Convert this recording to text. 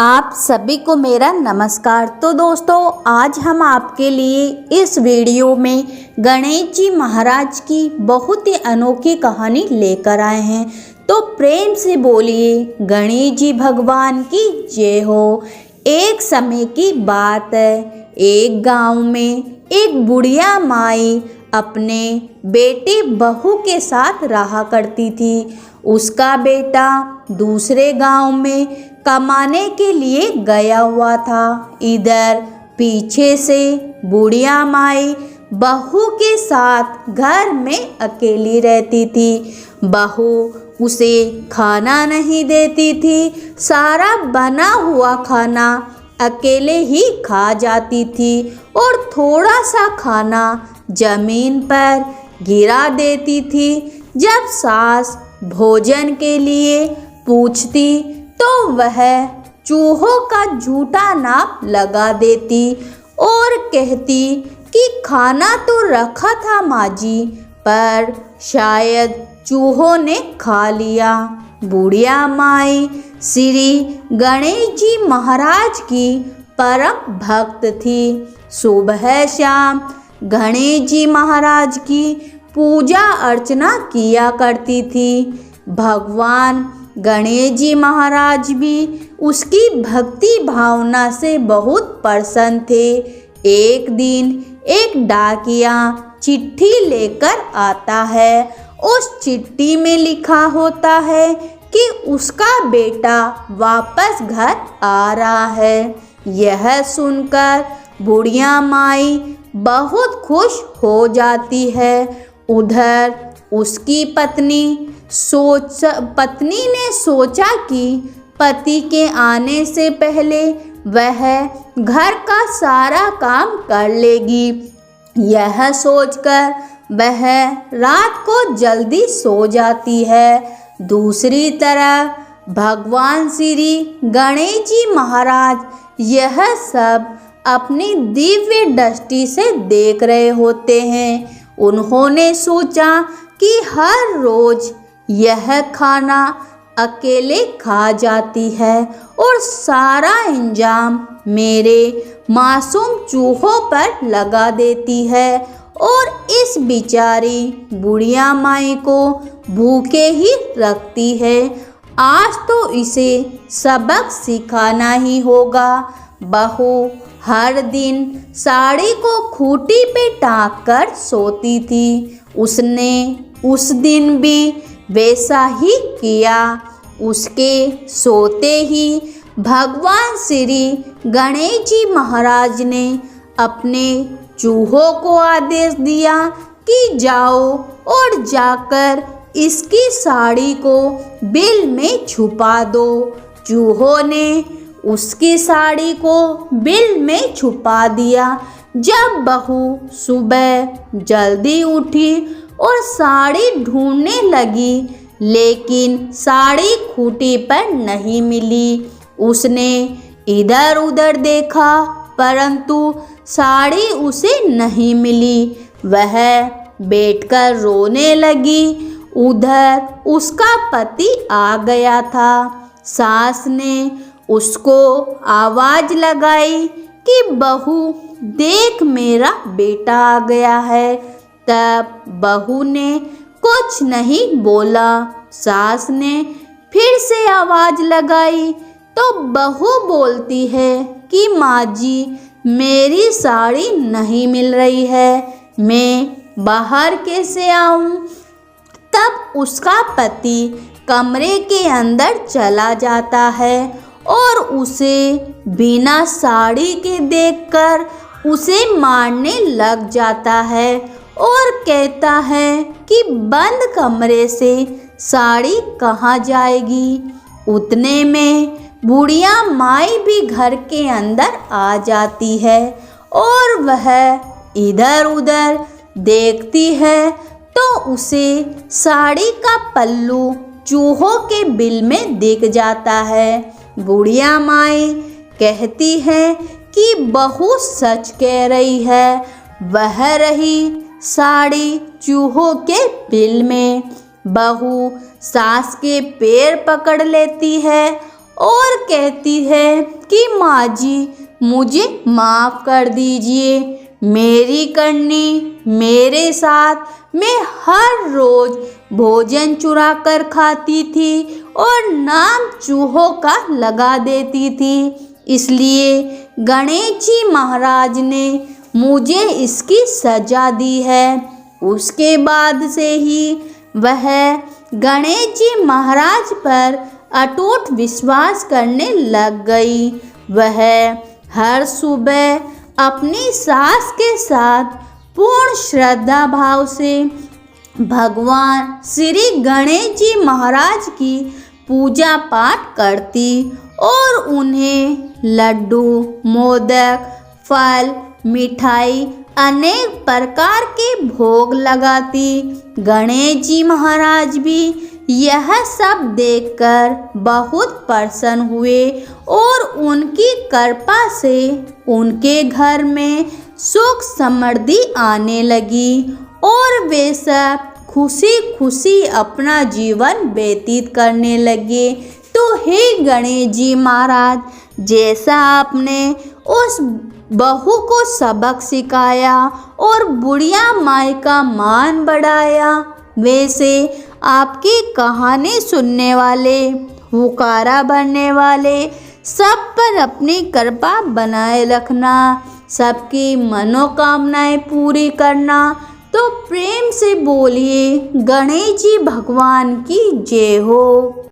आप सभी को मेरा नमस्कार। तो दोस्तों, आज हम आपके लिए इस वीडियो में गणेश जी महाराज की बहुत ही अनोखी कहानी लेकर आए हैं। तो प्रेम से बोलिए गणेश जी भगवान की जय हो। एक समय की बात है, एक गांव में एक बुढ़िया माई अपने बेटे बहू के साथ रहा करती थी। उसका बेटा दूसरे गांव में कमाने के लिए गया हुआ था। इधर पीछे से बुढ़िया माई बहू के साथ घर में अकेली रहती थी। बहू उसे खाना नहीं देती थी, सारा बना हुआ खाना अकेले ही खा जाती थी और थोड़ा सा खाना जमीन पर गिरा देती थी। जब सास भोजन के लिए पूछती तो वह चूहों का झूठा नाम लगा देती और कहती कि खाना तो रखा था माँ जी, पर शायद चूहों ने खा लिया। बुढ़िया माई श्री गणेश जी महाराज की परम भक्त थी। सुबह शाम गणेश जी महाराज की पूजा अर्चना किया करती थी। भगवान गणेश जी महाराज भी उसकी भक्ति भावना से बहुत प्रसन्न थे। एक दिन एक डाकिया चिट्ठी लेकर आता है। उस चिट्ठी में लिखा होता है कि उसका बेटा वापस घर आ रहा है। यह सुनकर बुढ़िया माई बहुत खुश हो जाती है। उधर उसकी पत्नी ने सोचा कि पति के आने से पहले वह घर का सारा काम कर लेगी। यह सोचकर वह रात को जल्दी सो जाती है। दूसरी तरफ भगवान श्री गणेश जी महाराज यह सब अपनी दिव्य दृष्टि से देख रहे होते हैं। उन्होंने सोचा कि हर रोज यह खाना अकेले खा जाती है और सारा इंजाम मेरे मासूम चूहों पर लगा देती है और इस बेचारी बुढ़िया माई को भूखे ही रखती है। आज तो इसे सबक सिखाना ही होगा। बहू हर दिन साड़ी को खूंटी पे टांग कर सोती थी। उसने उस दिन भी वैसा ही किया। उसके सोते ही भगवान श्री गणेश जी महाराज ने अपने चूहों को आदेश दिया कि जाओ और जाकर इसकी साड़ी को बिल में छुपा दो। चूहों ने उसकी साड़ी को बिल में छुपा दिया। जब बहू सुबह जल्दी उठी और साड़ी ढूंढने लगी, लेकिन साड़ी खूंटी पर नहीं मिली। उसने इधर उधर देखा, परंतु साड़ी उसे नहीं मिली। वह बैठकर रोने लगी। उधर उसका पति आ गया था। सास ने उसको आवाज लगाई कि बहू देख, मेरा बेटा आ गया है। तब बहू ने कुछ नहीं बोला। सास ने फिर से आवाज लगाई तो बहू बोलती है कि माँ जी, मेरी साड़ी नहीं मिल रही है, मैं बाहर कैसे आऊँ। तब उसका पति कमरे के अंदर चला जाता है और उसे बिना साड़ी के देखकर उसे मारने लग जाता है और कहता है कि बंद कमरे से साड़ी कहाँ जाएगी। उतने में बुढ़िया माई भी घर के अंदर आ जाती है और वह इधर उधर देखती है तो उसे साड़ी का पल्लू चूहों के बिल में दिख जाता है। बुढ़िया माई कहती है कि बहू सच कह रही है। वह रही साड़ी चूहों के बिल में। बहू सास के पैर पकड़ लेती है और कहती है कि माँ जी मुझे माफ़ कर दीजिए, मेरी करनी मेरे साथ मैं हर रोज़ भोजन चुरा कर खाती थी और नाम चूहों का लगा देती थी, इसलिए गणेश जी महाराज ने मुझे इसकी सज़ा दी है। उसके बाद से ही वह गणेश जी महाराज पर अटूट विश्वास करने लग गई। वह हर सुबह अपनी सास के साथ पूर्ण श्रद्धा भाव से भगवान श्री गणेश जी महाराज की पूजा पाठ करती और उन्हें लड्डू, मोदक, फल, मिठाई अनेक प्रकार के भोग लगाती। गणेश जी महाराज भी यह सब देखकर बहुत प्रसन्न हुए और उनकी कृपा से उनके घर में सुख समृद्धि आने लगी और वे सब खुशी खुशी अपना जीवन व्यतीत करने लगे। तो हे गणेश जी महाराज, जैसा आपने उस बहू को सबक सिखाया और बुढ़िया माई का मान बढ़ाया, वैसे आपकी कहानी सुनने वाले, हुकारा भरने वाले सब पर अपनी कृपा बनाए रखना, सबकी मनोकामनाएं पूरी करना। तो प्रेम से बोलिए गणेश जी भगवान की जय हो।